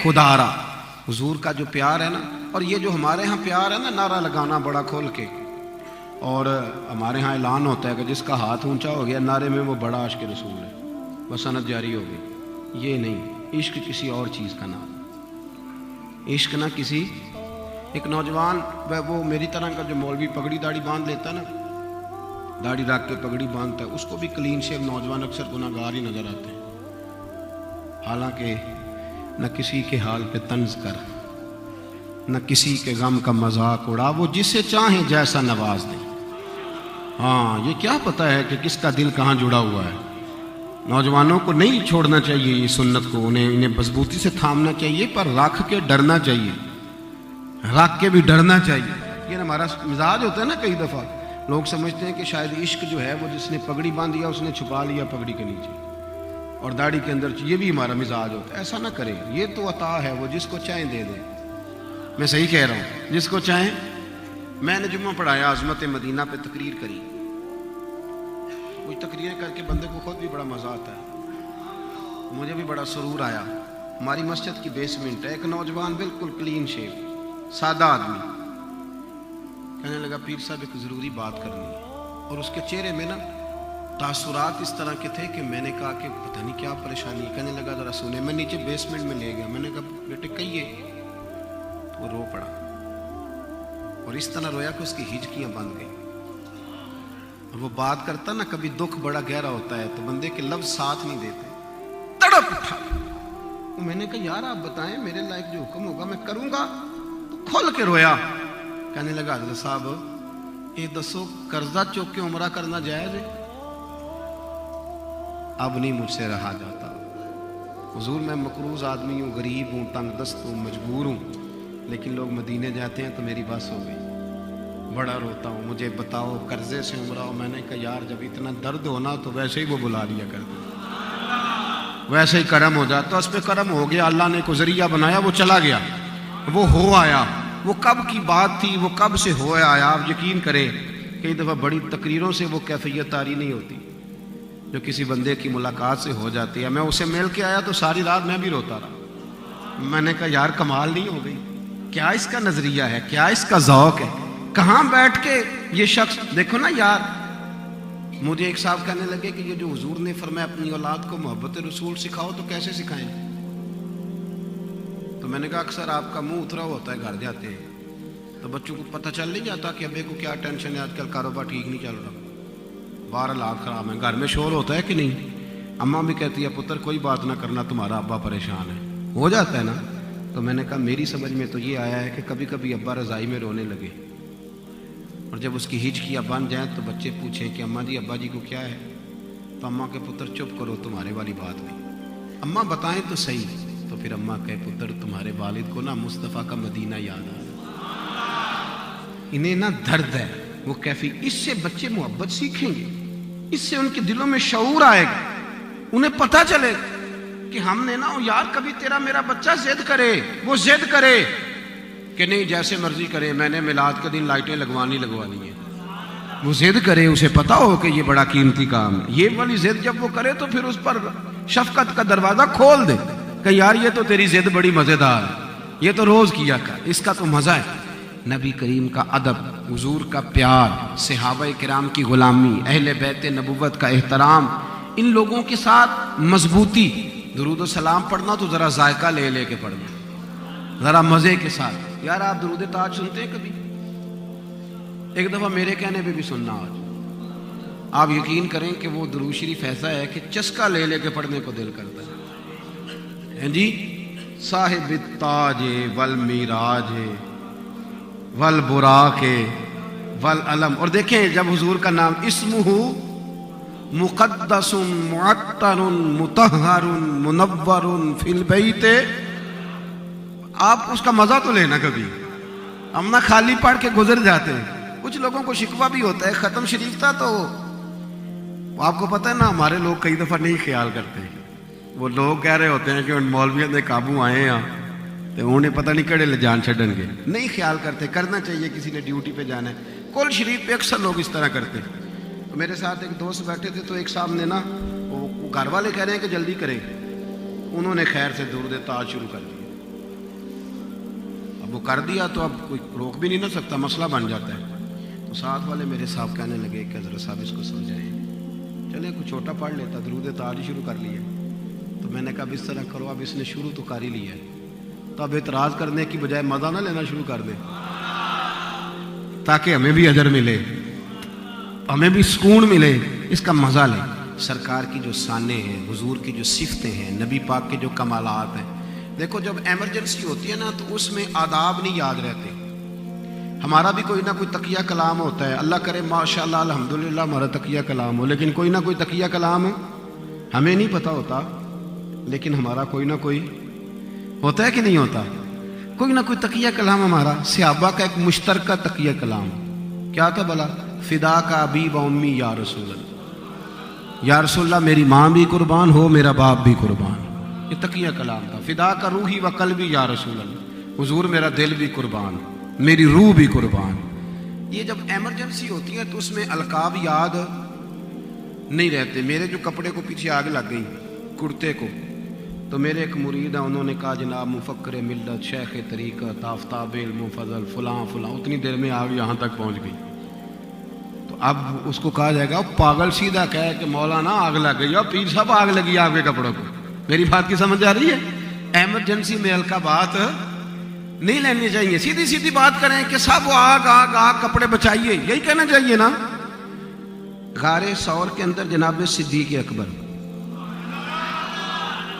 خدارا. حضور کا جو پیار ہے نا، اور یہ جو ہمارے ہاں پیار ہے نا، نعرہ لگانا بڑا کھول کے، اور ہمارے ہاں اعلان ہوتا ہے کہ جس کا ہاتھ اونچا ہو گیا نعرے میں وہ بڑا عاشق رسول ہے، بس سند جاری ہو گئی. یہ نہیں، عشق کسی اور چیز کا نام. عشق نہ کسی ایک نوجوان وہ میری طرح کا جو مولوی پگڑی داڑھی باندھ لیتا ہے نا، داڑھی رکھ کے پگڑی باندھتا ہے، اس کو بھی کلین شیو نوجوان اکثر گناہ گار ہی نظر آتے ہیں. حالانکہ نہ کسی کے حال پہ طنز کر، نہ کسی کے غم کا مذاق اڑا، وہ جسے چاہیں جیسا نواز دے. ہاں یہ کیا پتہ ہے کہ کس کا دل کہاں جڑا ہوا ہے. نوجوانوں کو نہیں چھوڑنا چاہیے یہ سنت کو، انہیں مضبوطی سے تھامنا چاہیے، پر رکھ کے ڈرنا چاہیے، رکھ کے بھی ڈرنا چاہیے. یہ ہمارا مزاج ہوتا ہے نا. کئی دفعہ لوگ سمجھتے ہیں کہ شاید عشق جو ہے وہ جس نے پگڑی باندھیا اس نے چھپا لیا پگڑی کے نیچے اور داڑھی کے اندر. یہ بھی ہمارا مزاج ہوتا ہے. ایسا نہ کرے، یہ تو عطا ہے، وہ جس کو چاہیں دے دے. میں صحیح کہہ رہا ہوں، جس کو چاہیں. میں نے جمعہ پڑھایا، عظمت مدینہ پہ تقریر کری. کچھ تقریریں کر کے بندے کو خود بھی بڑا مزہ آتا ہے، مجھے بھی بڑا سرور آیا. ہماری مسجد کی بیسمنٹ ہے. ایک نوجوان بالکل کلین شیو سادہ آدمی کہنے لگا پیر صاحب ایک ضروری بات کرنی ہے. اور اس کے چہرے میں نا تاثرات اس طرح کے تھے کہ میں نے کہا کہ پتہ نہیں کیا پریشانی. کہنے لگا ذرا سنے. میں نیچے بیسمنٹ میں لے گیا. میں نے کہا بیٹے کہیے. وہ رو پڑا اور اس طرح رویا کہ اس کی ہچکیاں بند گئیں. اور وہ بات کرتا نا، کبھی دکھ بڑا گہرا ہوتا ہے تو بندے کے لفظ ساتھ نہیں دیتے، تڑپ اٹھا. میں نے کہا یار آپ بتائیں میرے لائق جو حکم ہوگا میں کروں گا. تو کھل کے رویا. کہنے لگا حضرت صاحب یہ دسو قرضہ چوک کے عمرہ کرنا جائز ہے؟ اب نہیں مجھ سے رہا جاتا. حضور میں مقروض آدمی ہوں، غریب ہوں، تنگ دست ہوں، مجبور ہوں، لیکن لوگ مدینے جاتے ہیں تو میری بس ہو گئی. بڑا روتا ہوں. مجھے بتاؤ قرضے سے عمرہ ہو؟ میں نے کہا یار جب اتنا درد ہونا تو ویسے ہی وہ بلا لیا کر دے، ویسے ہی کرم ہو جاتا. اس پہ کرم ہو گیا، اللہ نے کو ذریعہ بنایا، وہ چلا گیا، وہ ہو آیا. وہ کب کی بات تھی، وہ کب سے ہو آیا. آپ یقین کریں کئی دفعہ بڑی تقریروں سے وہ کیفیت طاری نہیں ہوتی جو کسی بندے کی ملاقات سے ہو جاتی ہے. میں اسے مل کے آیا تو ساری رات میں بھی روتا رہا. میں نے کہا یار کمال نہیں ہو گئی؟ کیا اس کا نظریہ ہے، کیا اس کا ذوق ہے. کہاں بیٹھ کے یہ شخص دیکھو نا یار. مجھے ایک صاحب کہنے لگے کہ یہ جو حضور نے فرمایا اپنی اولاد کو محبت رسول سکھاؤ تو کیسے سکھائیں؟ تو میں نے کہا اکثر آپ کا منہ اترا ہوتا ہے، گھر جاتے ہیں تو بچوں کو پتہ چل نہیں جاتا کہ ابے کو کیا ٹینشن ہے، آج کل کاروبار ٹھیک نہیں چل رہا، باہر حالات خراب ہیں. گھر میں شور ہوتا ہے کہ نہیں؟ اماں بھی کہتی ہے پتر کوئی بات نہ کرنا، تمہارا ابا پریشان ہے. ہو جاتا ہے نا. تو میں نے کہا میری سمجھ میں تو یہ آیا ہے کہ کبھی کبھی ابا رضائی میں رونے لگے اور جب اس کی ہچکیاں بن جائیں تو بچے پوچھیں کہ اماں جی ابا جی کو کیا ہے، تو اماں کے پتر چپ کرو تمہارے والی بات نہیں، اماں بتائیں تو صحیح. تو پھر اماں کہے پتر تمہارے والد کو نا مصطفیٰ کا مدینہ یاد آ رہا. انہیں نا درد ہے وہ کیفی. اس سے بچے محبت سیکھیں گے، اس سے ان کے دلوں میں شعور آئے گا، انہیں پتہ چلے کہ ہم نے نا یار کبھی تیرا میرا بچہ ضد کرے، وہ ضد کرے کہ نہیں جیسے مرضی کرے، میں نے میلاد کے دن لائٹیں لگوانی ہیں، وہ ضد کرے، اسے پتا ہو کہ یہ بڑا قیمتی کام ہے. یہ والی ضد جب وہ کرے تو پھر اس پر شفقت کا دروازہ کھول دے کہ یار یہ تو تیری ضد بڑی مزیدار ہے، یہ تو روز کیا کر، اس کا تو مزہ ہے. نبی کریم کا ادب، حضور کا پیار، صحابہ کرام کی غلامی، اہل بیت نبوت کا احترام، ان لوگوں کے ساتھ مضبوطی. درود و سلام پڑھنا تو ذرا ذائقہ لے لے کے پڑھنا، ذرا مزے کے ساتھ. یار آپ درود تاج سنتے ہیں کبھی؟ ایک دفعہ میرے کہنے پہ بھی سننا. آج آپ یقین کریں کہ وہ درود شریف ایسا ہے کہ چسکا لے لے کے پڑھنے کو دل کرتا ہے. جی صاحب التاج والمیراج والبراق والعلم. اور دیکھیں جب حضور کا نام اسمہ مقدس معطر مطہر منور فی البیت، آپ اس کا مزہ تو لینا. کبھی ہم نہ خالی پڑھ کے گزر جاتے ہیں. کچھ لوگوں کو شکوہ بھی ہوتا ہے، ختم شریف تھا تو آپ کو پتہ ہے نا ہمارے لوگ کئی دفعہ نہیں خیال کرتے. وہ لوگ کہہ رہے ہوتے ہیں کہ ان مولویوں نے قابو آئے ہیں تو انہیں پتہ نہیں کڑے لے جان چھڑن گے. نہیں خیال کرتے، کرنا چاہیے. کسی نے ڈیوٹی پہ جانا ہے، کل شریف پہ اکثر لوگ اس طرح کرتے. تو میرے ساتھ ایک دوست بیٹھے تھے تو ایک صاحب نے نا، وہ گھر والے کہہ رہے ہیں کہ جلدی کریں، انہوں نے خیر سے درود تاج شروع کر دیا. وہ کر دیا تو اب کوئی روک بھی نہیں نہ سکتا, مسئلہ بن جاتا ہے. تو ساتھ والے میرے صاحب کہنے لگے کہ حضرت صاحب اس کو سمجھائیں, چلے کوئی چھوٹا پڑھ لیتا, درود تاج ہی شروع کر لیا. تو میں نے کہا اب اس طرح کرو, اب اس نے شروع تو کر ہی لیا ہے, تو اب اعتراض کرنے کی بجائے مزہ نہ لینا شروع کر دیں تاکہ ہمیں بھی اجر ملے, ہمیں بھی سکون ملے, اس کا مزہ لیں. سرکار کی جو شانیں ہیں, حضور کی جو صفتیں ہیں, نبی پاک کے جو کمالات ہیں. دیکھو جب ایمرجنسی ہوتی ہے نا تو اس میں آداب نہیں یاد رہتے. ہمارا بھی کوئی نہ کوئی تقیہ کلام ہوتا ہے, اللہ کرے ماشاءاللہ الحمدللہ ہمارا تقیہ کلام ہو, لیکن کوئی نہ کوئی تقیہ کلام ہمیں نہیں پتہ ہوتا, لیکن ہمارا کوئی نہ کوئی ہوتا ہے کہ نہیں ہوتا. کوئی نہ کوئی تقیہ کلام ہمارا. صحابہ کا ایک مشترکہ تقیہ کلام کیا تھا بھلا؟ فدا کا ابی و امی یا رسول اللہ, یا رسول اللہ میری ماں بھی قربان ہو, میرا باپ بھی قربان. یہ تقیہ کلام تھا. فدا کا روحی و قلبی یا رسول اللہ, حضور میرا دل بھی قربان, میری روح بھی قربان. یہ جب ایمرجنسی ہوتی ہے تو اس میں القاب یاد نہیں رہتے. میرے جو کپڑے کو پیچھے آگ لگ گئی, کرتے کو, تو میرے ایک مرید ہیں, انہوں نے کہا جناب مفکر ملت, شیخ طریقت, آفتاب علم و فضل, فلاں فلاں, اتنی دیر میں آگ یہاں تک پہنچ گئی. تو اب اس کو کہا جائے گا پاگل سیدھا کہے کہ مولانا آگ لگ گئی, اور پیر صاحب آگ لگی آپ کے کپڑوں کو. میری بات کی سمجھ آ رہی ہے؟ ایمرجنسی میں ہلکا بات نہیں لینی چاہیے, سیدھی سیدھی بات کریں کہ صاحب وہ آگ آگ آگ, کپڑے بچائیے, یہی کہنا چاہیے نا. غار ثور کے اندر جناب صدیق اکبر,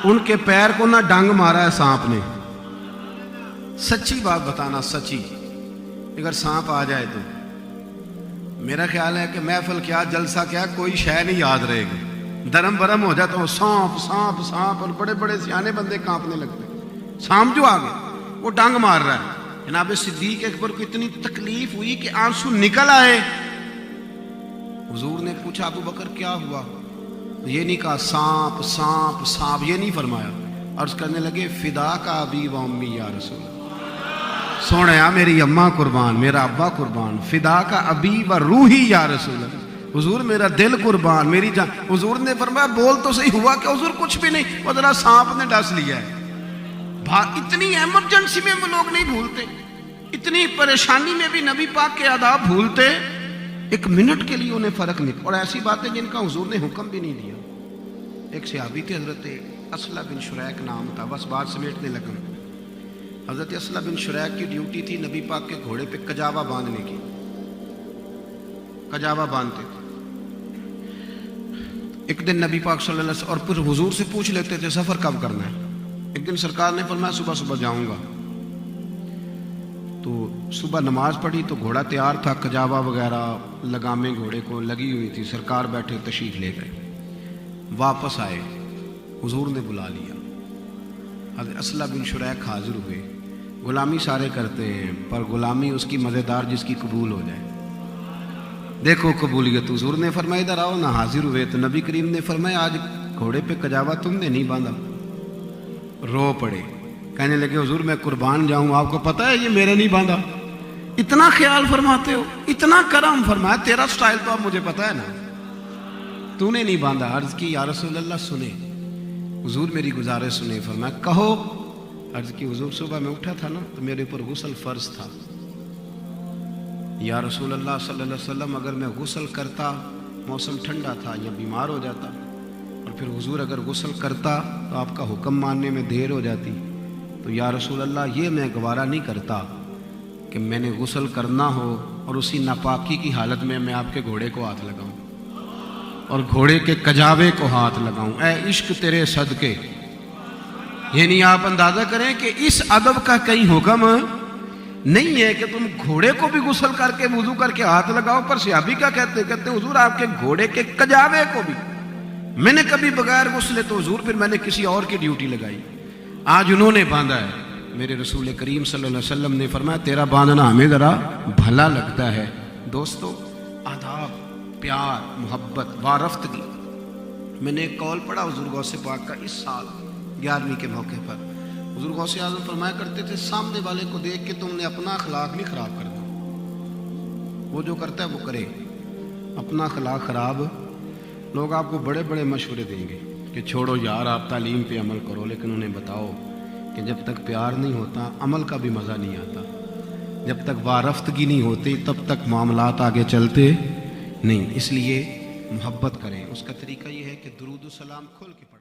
ان کے پیر کو نہ ڈنگ مارا ہے سانپ نے. سچی بات بتانا, سچی, اگر سانپ آ جائے تو میرا خیال ہے کہ محفل کیا, جلسہ کیا, کوئی شے نہیں یاد رہے گی. درم برم ہو جاتا, وہ سانپ سانپ سانپ, اور بڑے بڑے سیانے بندے کانپنے لگتے. سانپ جو آ گئے وہ ڈنگ مار رہا ہے. جناب صدیق اکبر کو اتنی تکلیف ہوئی کہ آنسو نکل آئے. حضور نے پوچھا ابو بکر کیا ہوا؟ یہ نہیں کہا سانپ سانپ سانپ, یہ نہیں فرمایا. عرض کرنے لگے فدا کا ابی و امی یا رسول اللہ, سونے میری اماں قربان, میرا ابا قربان, فدا کا ابی و روحی یا رسول اللہ, حضور میرا دل قربان, میری جان. حضور نے فرمایا بول تو صحیح, ہوا کہ حضور کچھ بھی نہیں, وہ ذرا سانپ نے ڈس لیا ہے. اتنی ایمرجنسی میں وہ لوگ نہیں بھولتے, اتنی پریشانی میں بھی نبی پاک کے آداب بھولتے, ایک منٹ کے لیے انہیں فرق نہیں. اور ایسی باتیں جن کا حضور نے حکم بھی نہیں دیا. ایک صحابی تھے حضرت اسلح بن شریک نام تھا, بس بات سمیٹنے لگا. حضرت اسلح بن شریک کی ڈیوٹی تھی نبی پاک کے گھوڑے پہ کجاوا باندھنے کی, کجاوا باندھتے تھے. ایک دن نبی پاک صلی اللہ علیہ وسلم, اور پھر حضور سے پوچھ لیتے تھے سفر کب کرنا ہے. ایک دن سرکار نے فرمایا صبح صبح جاؤں گا. تو صبح نماز پڑھی تو گھوڑا تیار تھا, کجاوا وغیرہ لگامیں گھوڑے کو لگی ہوئی تھی. سرکار بیٹھے تشریف لے گئے, واپس آئے, حضور نے بلا لیا. حضرت اسلح بن شریک حاضر ہوئے. غلامی سارے کرتے ہیں, پر غلامی اس کی مزیدار جس کی قبول ہو جائے. دیکھو قبولیت. حضور نے فرمایا ادھر آؤ نا. حاضر ہوئے تو نبی کریم نے فرمایا آج گھوڑے پہ کجاوا تم نے نہیں باندھا. رو پڑے, کہنے لگے حضور میں قربان جاؤں, آپ کو پتہ ہے یہ میرے نہیں باندھا. اتنا خیال فرماتے ہو, اتنا کرم. فرمایا تیرا سٹائل تو اب مجھے پتہ ہے نا, تو نے نہیں باندھا. عرض کی یا رسول اللہ سنے, حضور میری گزارش سنے. فرمایا کہو. عرض کی حضور صبح میں اٹھا تھا نا تو میرے اوپر غسل فرض تھا. یا رسول اللہ صلی اللہ علیہ وسلم اگر میں غسل کرتا, موسم ٹھنڈا تھا, یا بیمار ہو جاتا, اور پھر حضور اگر غسل کرتا تو آپ کا حکم ماننے میں دیر ہو جاتی, تو یا رسول اللہ یہ میں گوارا نہیں کرتا کہ میں نے غسل کرنا ہو اور اسی ناپاکی کی حالت میں آپ کے گھوڑے کو ہاتھ لگاؤں اور گھوڑے کے کجاوے کو ہاتھ لگاؤں. اے عشق تیرے صدقے. یعنی آپ اندازہ کریں کہ اس ادب کا کہیں حکم نہیں ہے کہ تم گھوڑے کو بھی غسل کر کے وضو کر کے ہاتھ لگاؤ. پر صحابی کا کہتے حضور آپ کے گھوڑے کے کجاوے کو بھی میں نے کبھی بغیر غسلے, تو حضور پھر میں نے کسی اور کی ڈیوٹی لگائی. آج انہوں نے باندھا ہے. میرے رسول کریم صلی اللہ علیہ وسلم نے فرمایا تیرا باندھنا ہمیں ذرا بھلا لگتا ہے. دوستو آداب, پیار, محبت, وارفتگی. میں نے ایک قول پڑھا حضور غوث پاک کا اس سال 11ویں کے موقع پر. حضور غوث اعظم فرمایا کرتے تھے سامنے والے کو دیکھ کے تم نے اپنا اخلاق نہیں خراب کرنا. وہ جو کرتا ہے وہ کرے, اپنا اخلاق خراب. لوگ آپ کو بڑے بڑے مشورے دیں گے کہ چھوڑو یار آپ تعلیم پہ عمل کرو, لیکن انہیں بتاؤ کہ جب تک پیار نہیں ہوتا عمل کا بھی مزہ نہیں آتا، جب تک وارفتگی نہیں ہوتی تب تک معاملات آگے چلتے نہیں. اس لیے محبت کریں. اس کا طریقہ یہ ہے کہ درود و سلام کھول کے پڑھیں.